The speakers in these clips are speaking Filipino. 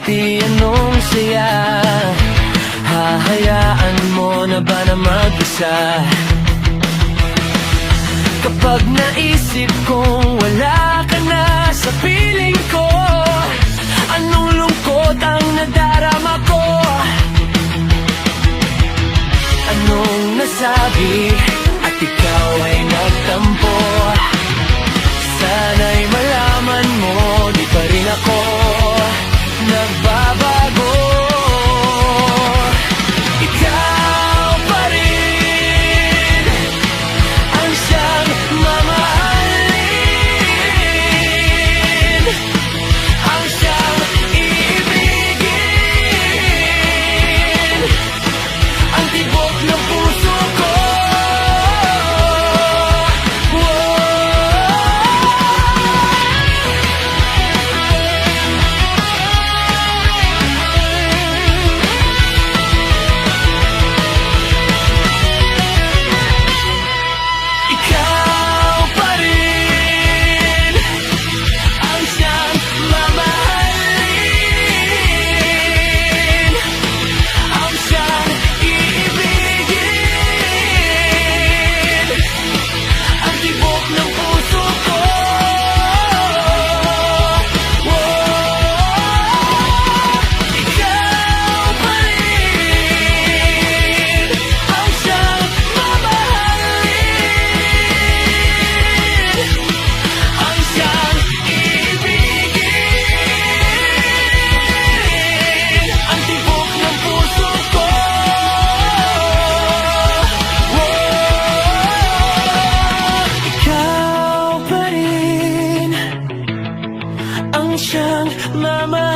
ngiti, anong saya. Hahayaan mo na ba na mag-isa? Kapag naisip kong wala ka na sa piling ko, anong lungkot ang nadarama ko? Anong nasabi at ikaw ay nagtampo? Sana'y malaman mo, di pa rin ako nagbabago. Ikaw pa rin ang siyang mamahalin, ang siyang iibigin, ang tibok ng puso ko. Ikaw pa rin ang siyang mamahalin, ang siyang iibigin, ang tibok ng puso ko. Ikaw pa rin ang siyang mamahalin, ang siyang iibigin, ang tibok ng puso ko. Ikaw pa rin ang siyang mamahalin,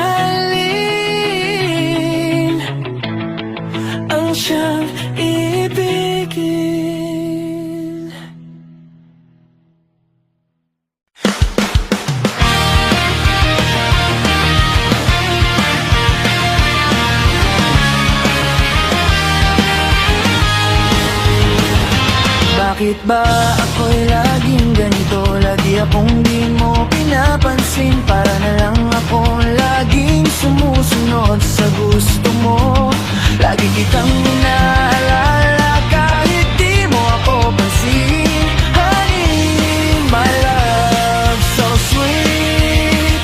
ang siyang ibigin. Bakit ba ako'y laging ganito? Lagi akong di mo pinapansin. Para na lang akong laging sumusunod sa gusto mo. Lagi kitang inaalala kahit di mo ako pansin. Honey, my love, so sweet.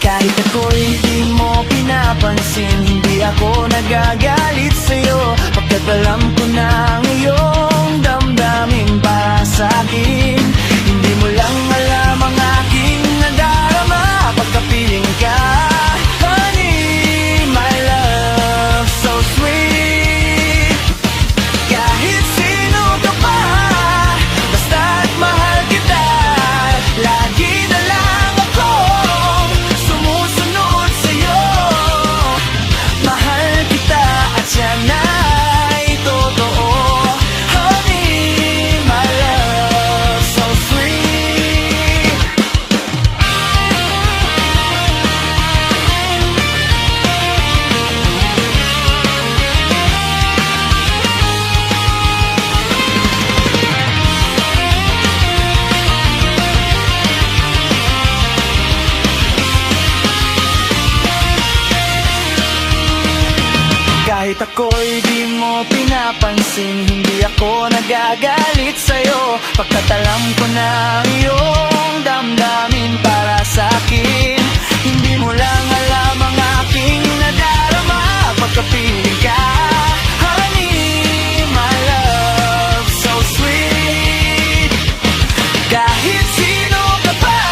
Kahit ako'y di mo pinapansin, hindi ako nagagalit sa'yo. Pagkat alam ko na ang iyong damdamin para sa'kin. Hindi mo lang alam ang aking nadarama pagkapiling ka. Honey, my love, so sweet. Kahit sino ka pa, basta't mahal kita. Lagi na lang akong sumusunod sa'yo. Mahal kita at yan ay totoo. Honey, my love, so sweet. Kahit ako'y di mo pinapansin, hindi ako nagagalit sa'yo. Pagkat alam ko na ang iyong damdamin para sa'kin. Hindi mo lang alam ang aking nadarama pagkapiling ka. Honey, my love, so sweet. Kahit sino ka pa,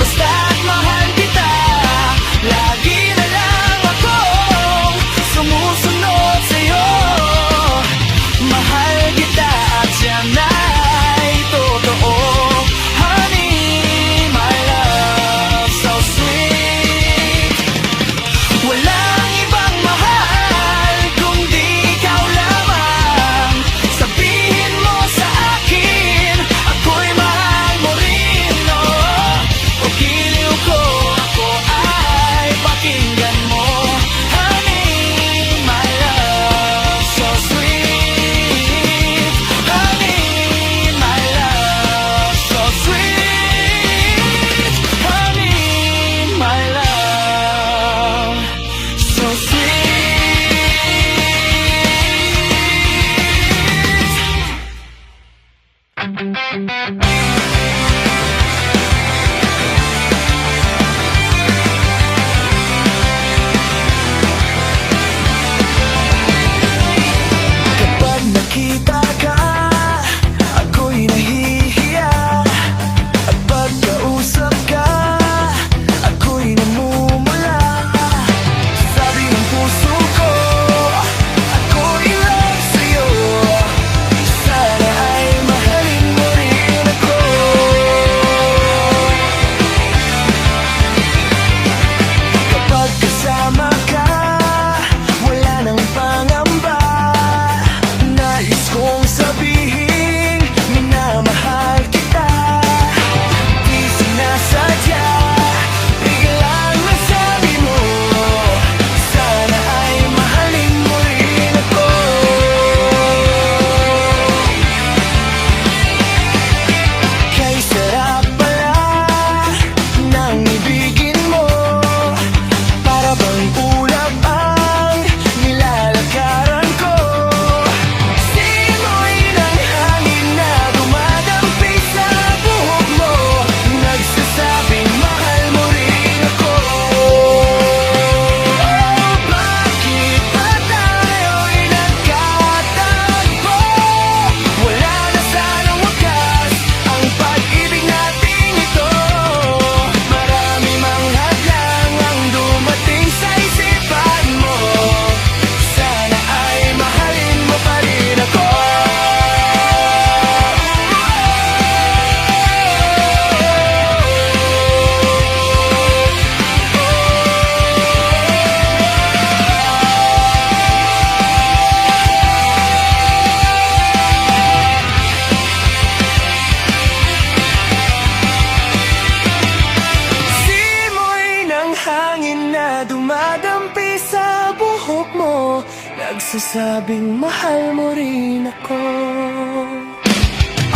basta't mahal kita. Lagi na lang akong sumusunod sa'yo. Mahal kita at yan ay totoo. nagsasabing mahal mo rin ako.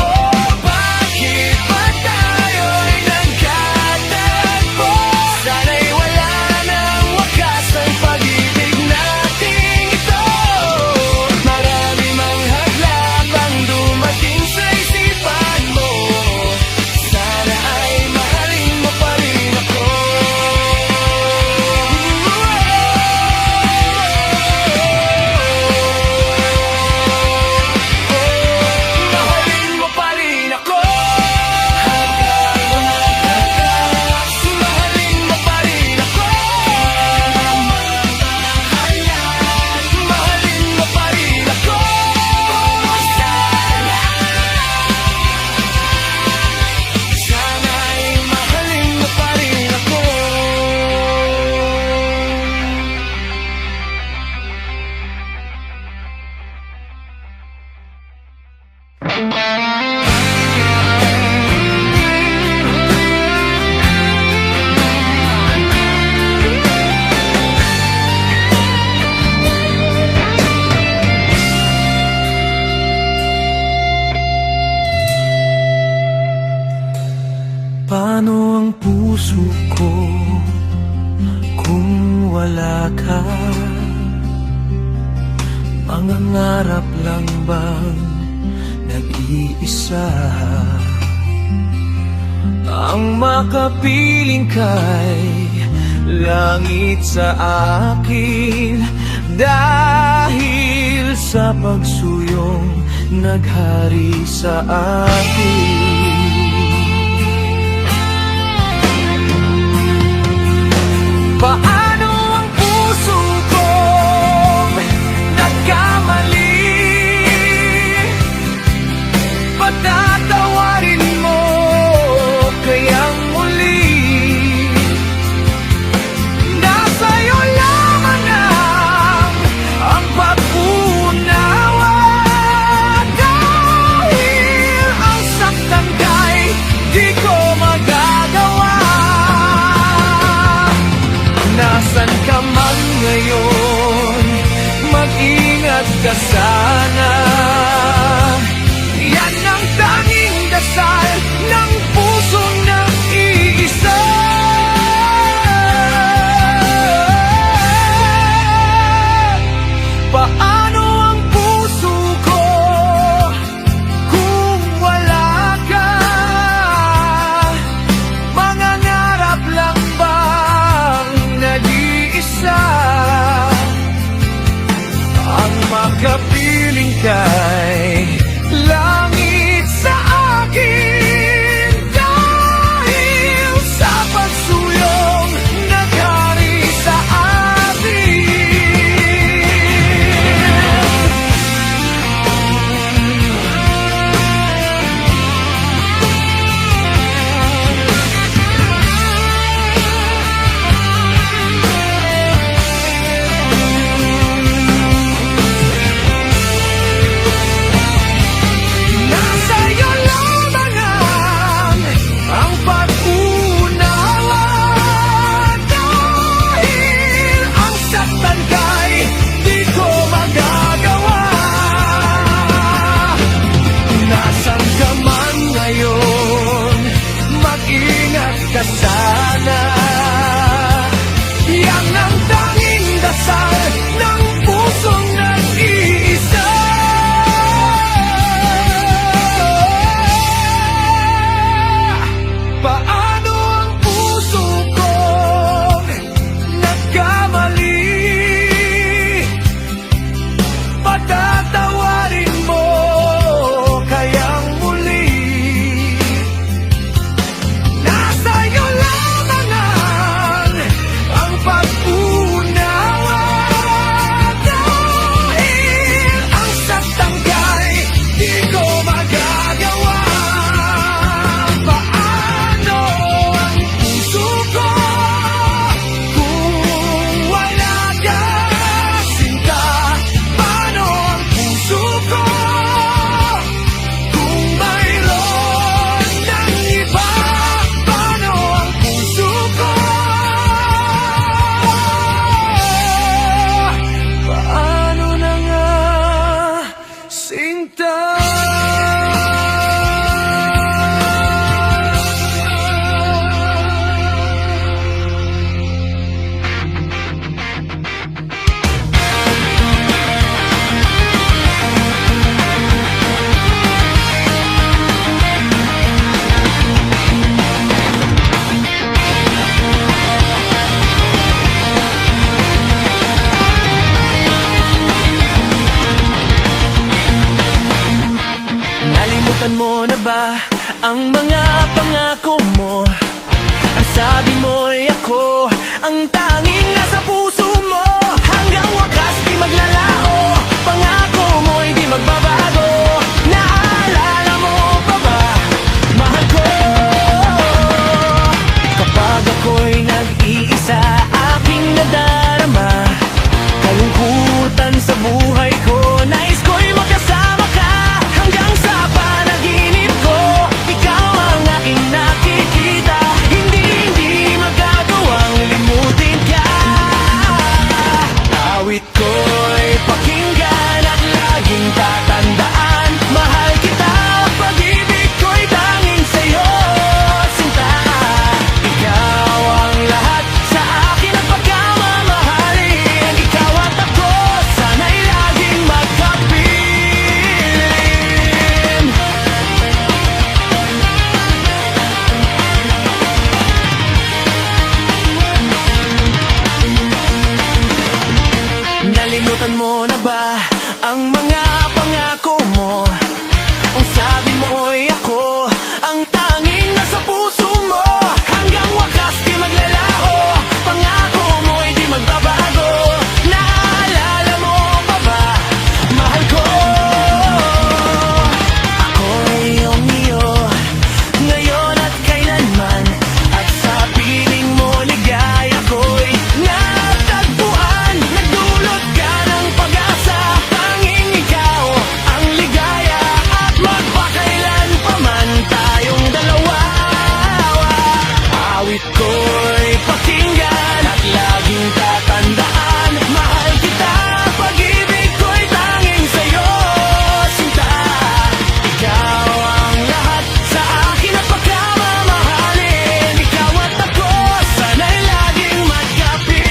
Oh, bakit ba tayo'y nagkatagpo? Sana'y wala nang wakas ang pag-ibig nating ito. Marami mang hadlang ang dumating sa isipan mo. Sana ay mahalin mo pa rin ako. Mahalin mo pa rin ako. Mahalin mo pa rin ako. Mahalin mo pa rin ako. Sana'y mahalin mo pa rin ako. Paano ang puso ko kung wala ka? Mangangarap lang bang nag-iisa? Ang makapiling kay langit sa akin, dahil sa pagsuyong naghari sa akin. Paano ang puso kong nagkamali? Patatawarin mo kayang muli. Nasa'yo lamang ang pag-unawa, dahil ang saktan kay di ko magagawa. Nasaan ka man ngayon, mag-ingat ka sana. Yan ang tanging dasal ng pusong nag-iisa. Paano ang puso ko kung wala ka? Mangangarap lang bang nag-iisa? Ang makapiling kay langit sa akin, dahil sa pagsuyong naghari sa atin. Nasa'yo lamang ang pag-unawa, dahil ang saktan kay di ko magagawa. Nasaan ka man ngayon, mag-ingat ka sana. Yan ang tanging dasal ng pusong nag-iisa. Paano ang puso kong nagkamali? Patatawarin mo kayang muli. Nasa'yo lamang ang mga pangako mo. Ang sabi mo'y ako ang tanging nasa puso mo. Hanggang wakas di maglalaho, pangako mo'y di magbabago. Naalala mo pa ba, mahal ko? Kapag ako'y nag-iisa, aking nadarama kalungkutan sa buhay ko. Nais ko'y magkasama ka hanggang sa panaginip ko. Ikaw ang aking nakikita, hindi magagawang limutin ka. Awit ko'y pakinggan at laging tatandaan, mahal kita, pag-ibig ko'y tanging sa'yo, sinta. Ikaw ang lahat sa akin at pagkamamahalin. Ikaw at ako, sana'y laging magkapiling. Nalimutan mo na ba ang mga pangako mo? Ang sabi mo'y ako ang tanging nasa puso mo. Hanggang wakas di maglalaho, pangako mo'y di magbabago. Naalala mo pa ba, mahal ko? Ako'y iyong-iyo, ngayon at kailanman. At sa piling mo ligaya ko'y natagpuan. Nagdulot ka ng pag-asa, tanging ikaw ang ligaya. At magpakailan pa man tayong dalawa. Awit ko'y pakinggan at laging tatandaan, mahal kita, pag-ibig ko'y tanging sa'yo, sinta. Ikaw ang lahat sa akin at pagkamamahalin. Ikaw at ako, sana'y laging magkapiling.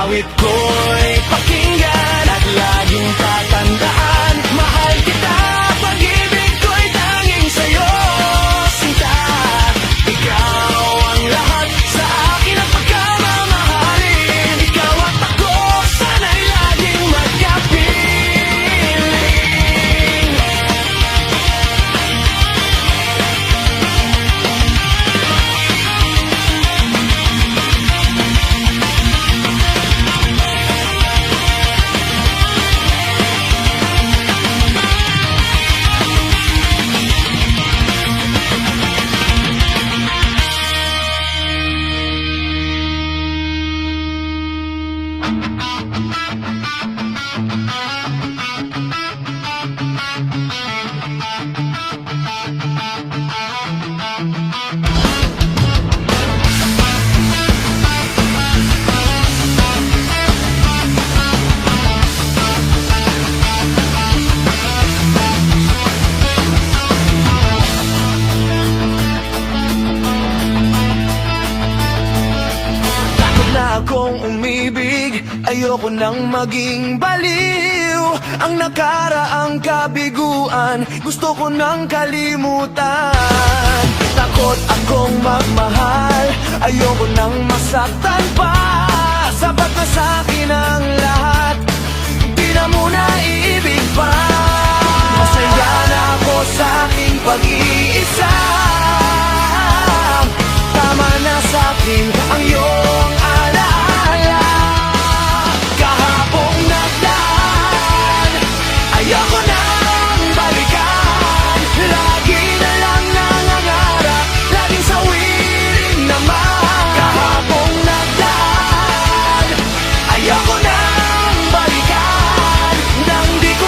Awit ko'y pakinggan at laging tatandaan, mahal kita, pag-ibig ko'y tanging sa'yo, sinta. Ikaw ang lahat sa akin at pagkamamahalin. Ikaw at ako, sana'y laging magkapiling. Takot na akong umibig, ayoko nang maging baliw. Ang nakaraang kabiguan, gusto ko nang kalimutan. Takot akong magmahal, ayoko nang masaktan pa. Sapat na sa'kin ang lahat, di na muna iibig pa. Masaya na ako sa aking pag-iisa. Tama na sa'kin ang iyong alaala. Kahapong nagdaan, ayoko nang balikan. Lagi na lang nangangarap, laging sawirin naman. Kahapong nagdaan, ayoko nang balikan. Nang di ko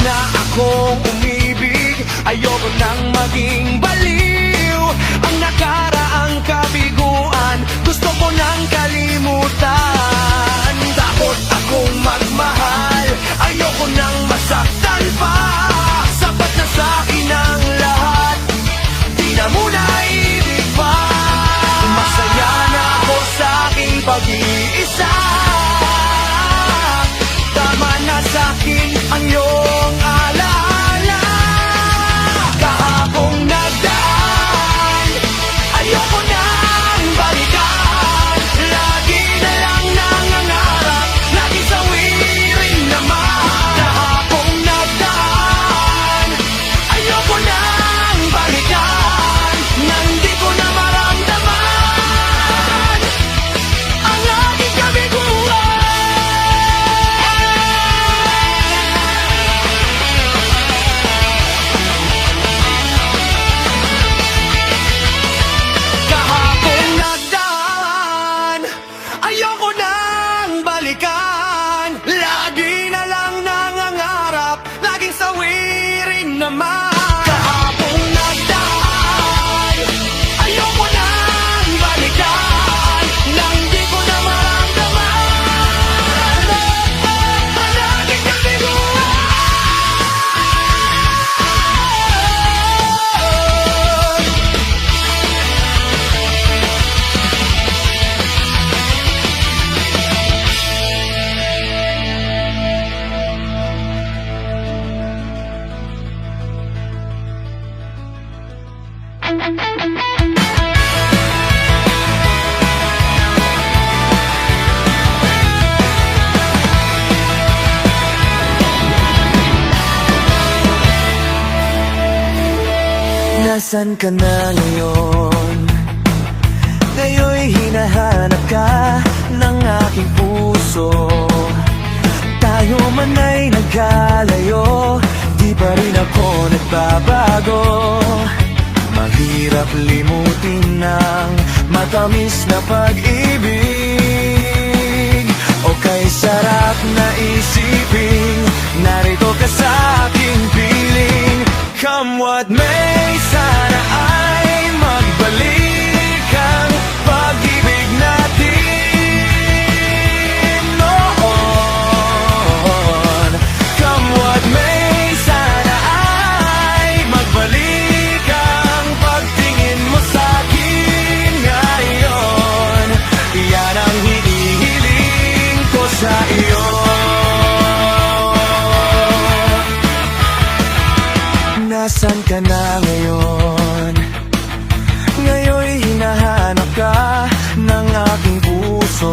na akong umibig. Ayoko nang maging baliw. Ang nakaraang kabiguan gusto ko nang kalimutan. Takot akong magmahal, ayoko nang masaktan pa. Sapat na sa'kin ang lahat, di na muna ibig pa. Masaya na ako sa aking pag-iisa. Tama na sa'kin ang iyong alaala. Kahapong nagdaan, ayoko nang balikan. Lagi na lang nangangarap, lagi sawirin naman. Kahapong nagdaan, ayoko nang balikan. Nang di ko na maramdaman ang aking kabiguan. Kahapong nagdaan, ayoko nang balikan. Lagi na lang nangangarap, laging sawirin naman. Kahapong nagdaan, ayoko nang balikan. Nang di ko na maramdaman ang aking kabiguan. Nasaan ka na ngayon? Ngayon'y hinahanap ka ng aking puso. Tayo man ay nagkalayo, di pa rin ako nagbabago. Mahirap limutin ang matamis na pag-ibig. O kay sarap na isipin, narito ka sa aking piling. Come what may, sana ay magbalik ang pag-ibig natin noon. Come what may, sana ay magbalik ang pagtingin mo sa'kin ngayon. Yan ang hinihiling ko sa iyo. Nasaan ka na ngayon? Ngayon'y hinahanap ka ng aking puso.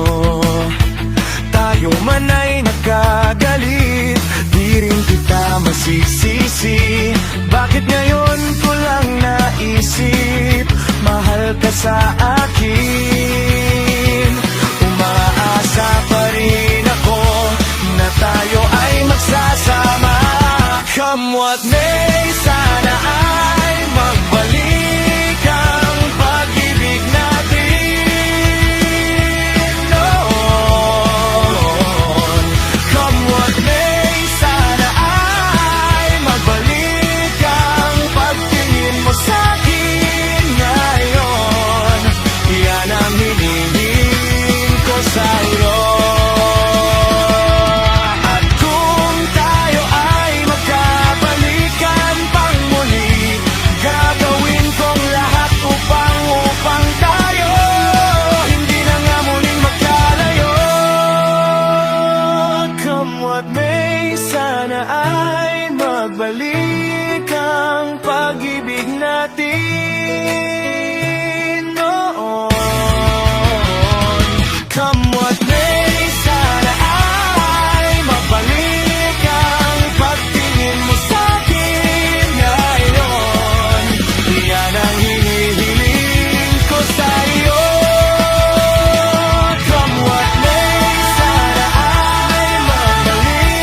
Tayo man ay nagkagalit, di rin kita masisisi. Bakit ngayon ko lang naisip, mahal ka sa akin. Umaasa pa rin ako na tayo ay magsasama. Come what may, sana ay magbalik ang pag-ibig natin noon. Come what may, sana ay magbalik ang pagtingin mo sa'kin ngayon. Yan ang hinihiling ko sa'yo. At kung tayo ay magkabalikan pang muli, gagawin kong lahat upang tayo hindi na nga muling magkalayo. Come what may, sana ay magbalik ang pag-ibig natin noon. Come what may, sana ay magbalik ang pagtingin mo sa'kin ngayon. Yan ang hinihiling ko sa'yo. Come what may, sana ay magbalik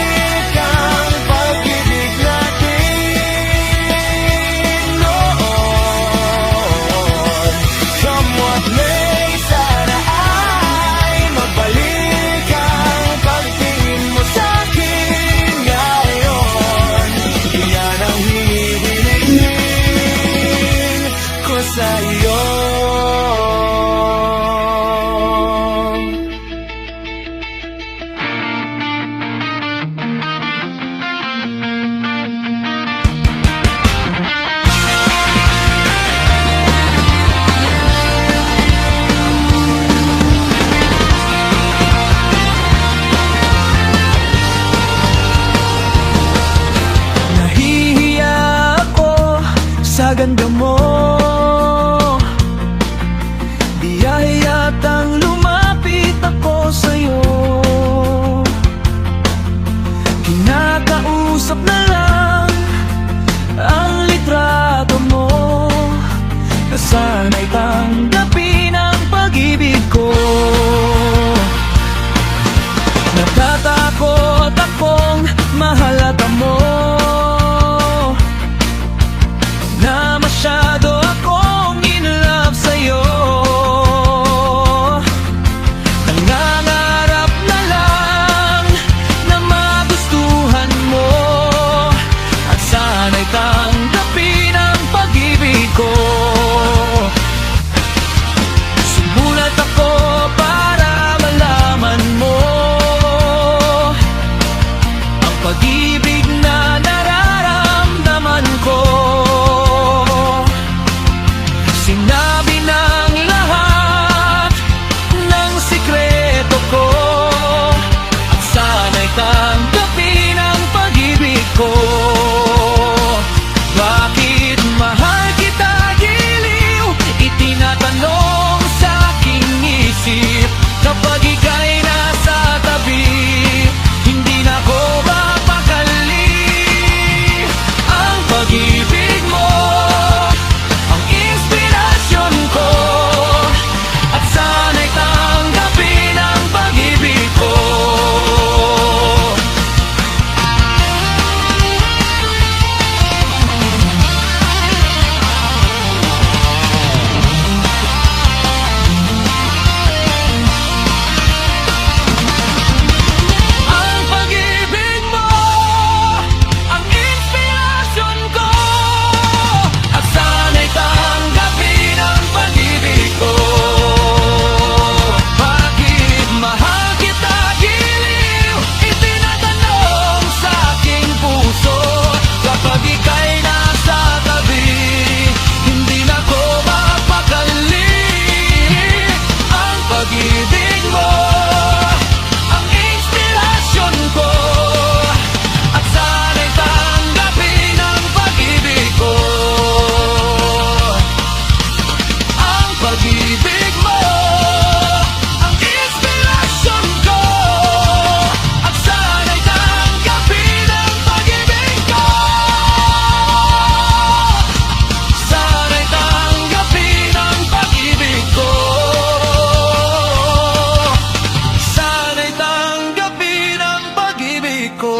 ko.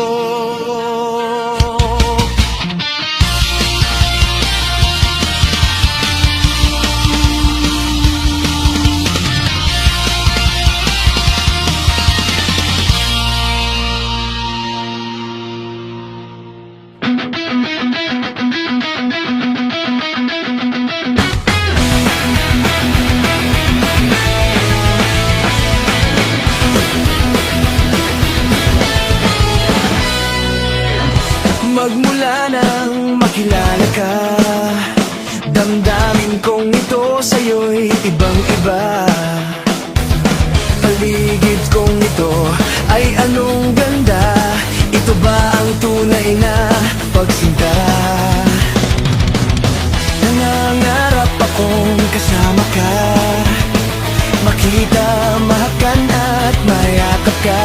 Magmula nang makilala ka, damdamin kong ito sa'yo'y ibang-iba. Paligid kong ito ay anong ganda. Ito ba ang tunay na pagsinta? Nangangarap akong kasama ka, makita, mahakan at mayakap ka.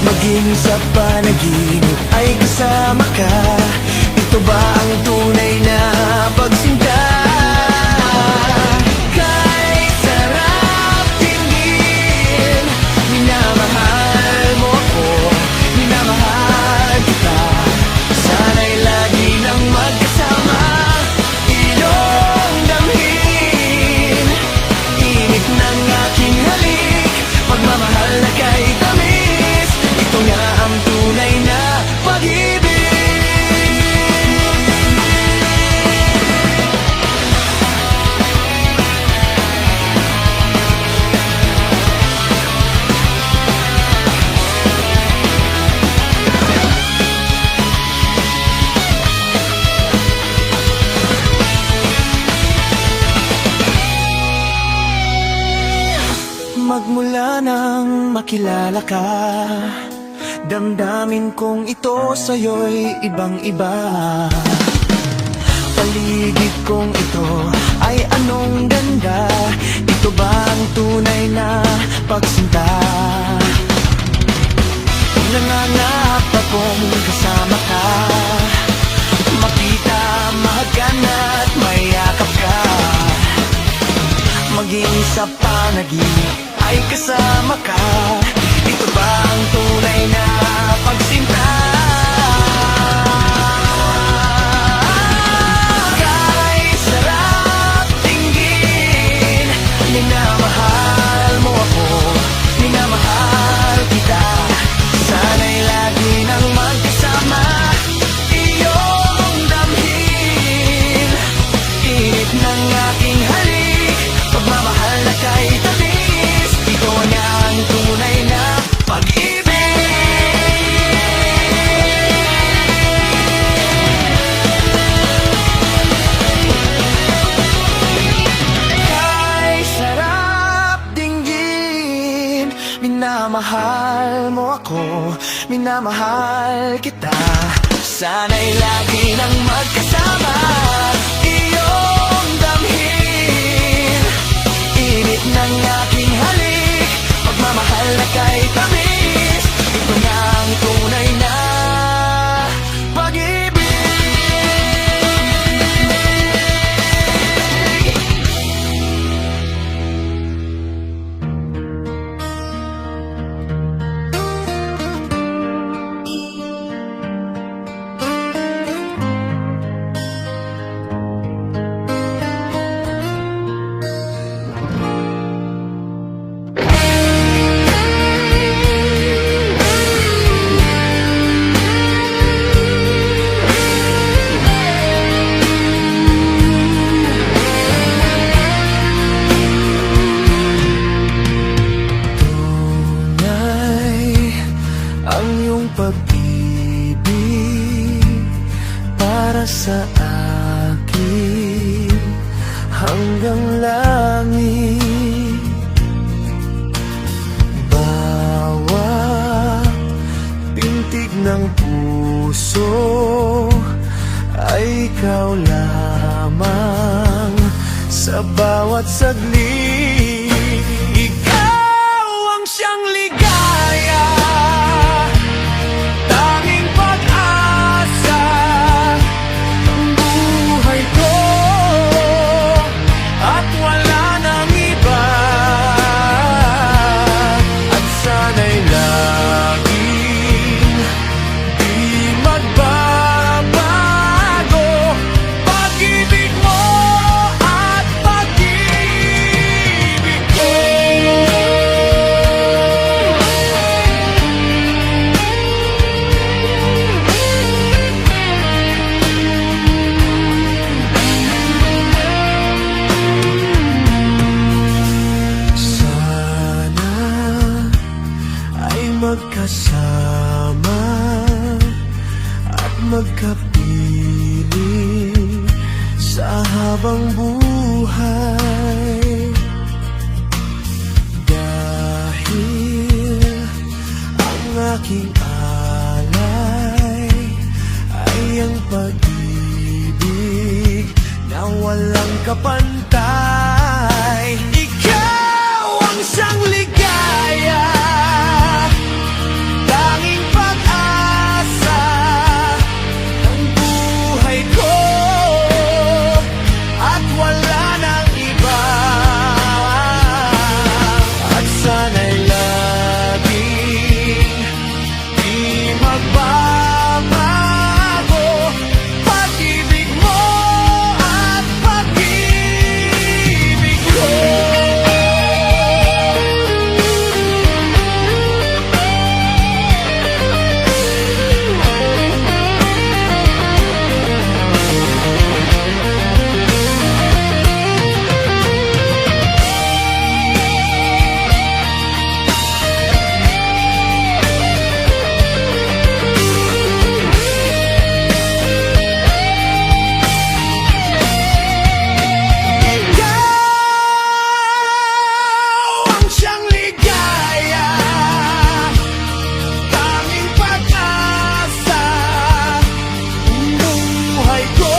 Maging sa panaginip ay kasama ka. Ito ba ang tunay na pagsinta? Kay sarap tingin, minamahal mo ako, minamahal kita. Sana'y lagi nang magkasama, iyong damhin, init ng aking halik, pagmamahal na kay tamis. Ito nga ang tunay na pag-ibig. Magmula nang makilala ka, damdamin kong ito sa'yo'y ibang-iba. Paligid kong ito ay anong ganda. Ito ba ang tunay na pagsinta? Nangangarap akong kasama ka, makita, mahagan at mayakap ka. Maging sa panaginip ay kasama ka. Ito ba ang tunay na pagsinta? Kay sarap tingin, minamahal mo ako, minamahal kita. Sana'y lagi nang magkasama, iyong damhin, init ng aking halik, pagmamahal na kay tamis. Ito nga ang tunay na pag-ibig. Kay sarap dinggin, minamahal mo ako, minamahal kita. Sana'y lagi nang magkasama, iyong damhin, init ng aking halik, pagmamahal na kay tamis. Ito nga ang tunay na pag-ibig. Ang iyong pag-ibig para sa akin hanggang langit. Bawat pintig ng puso ay ikaw lamang sa bawat saglit. Ikaw ang siyang ligaya, tanging pag-asa ng buhay ko, at wala nang iba. At sana'y lagi magkasama at magkapiling sa habang buhay. Dahil ang aking alay ay ang pag-ibig na walang kapantay. Ikaw ang siyang ligaya, tanging pag-asa ng buhay ko, at wala nang iba. At sana'y laging di magbabago pag-ibig mo at pag-ibig ko. Ikaw ang siyang ligaya, tanging pag-asa ng buhay ko,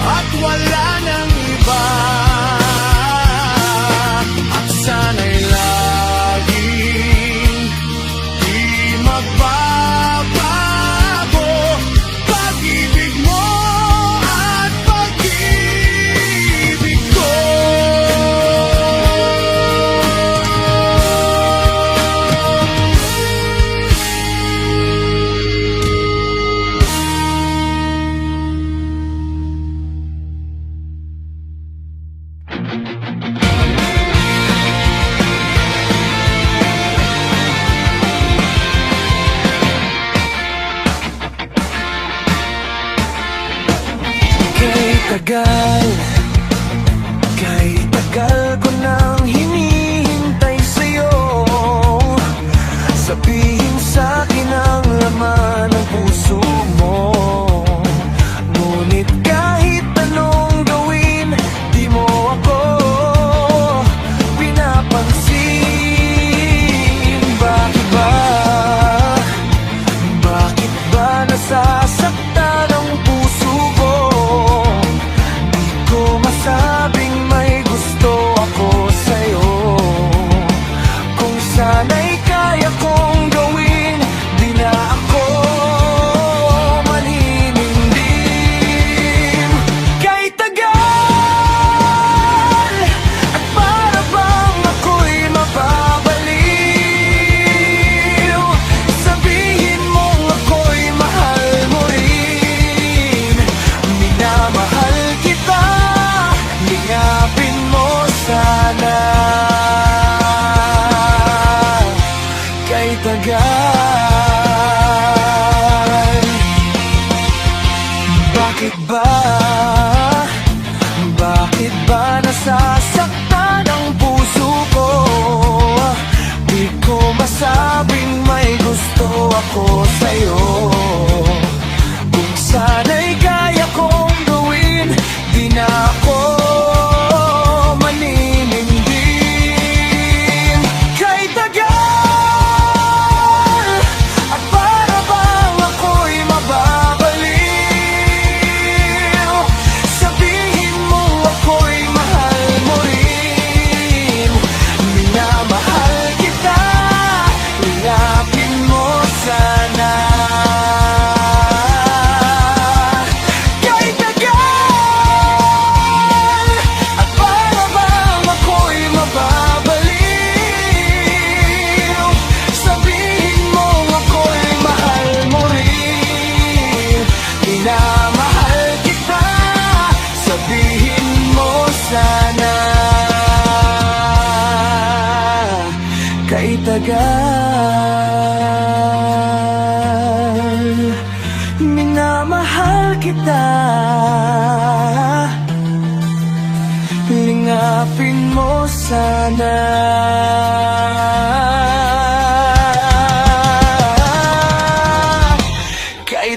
at wala nang iba. At sana'y laging di magbabago pag-ibig mo at pag-ibig ko. Kay tagal ko nang hinihintay sa'yo. Sabihin sa'kin ang laman ng puso mo. Ngunit kahit anong gawin, di mo ako pinapansin. Bakit ba? Bakit ba nasasaktan ang puso ko? Di ko masabing may gusto ako sa'yo. Kung sana'y kaya kong gawin, di na ako maninindim. Kay tagal at para bang ako'y mababaliw. Sabihin mong ako'y mahal mo rin. Minamahal kita, lingapin mo sana. Kay tagal, bakit ba? Bakit ba nasasaktan ang puso ko? Di ko masabing may gusto ako sa'yo. Kung sana'y kaya kong gawin, di na ako maninindim. Kay tagal at para bang ako'y mababaliw. Sabihin mo ako'y mahal mo rin. Minamahal kita, lingapin mo sana. Kay tagal at para bang ako'y mababaliw. Sabihin mo ako'y mahal mo rin. Minamahal kita, sabihin mo sana. Kay tagal, minamahal kita, lingapin mo sana.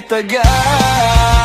tagal.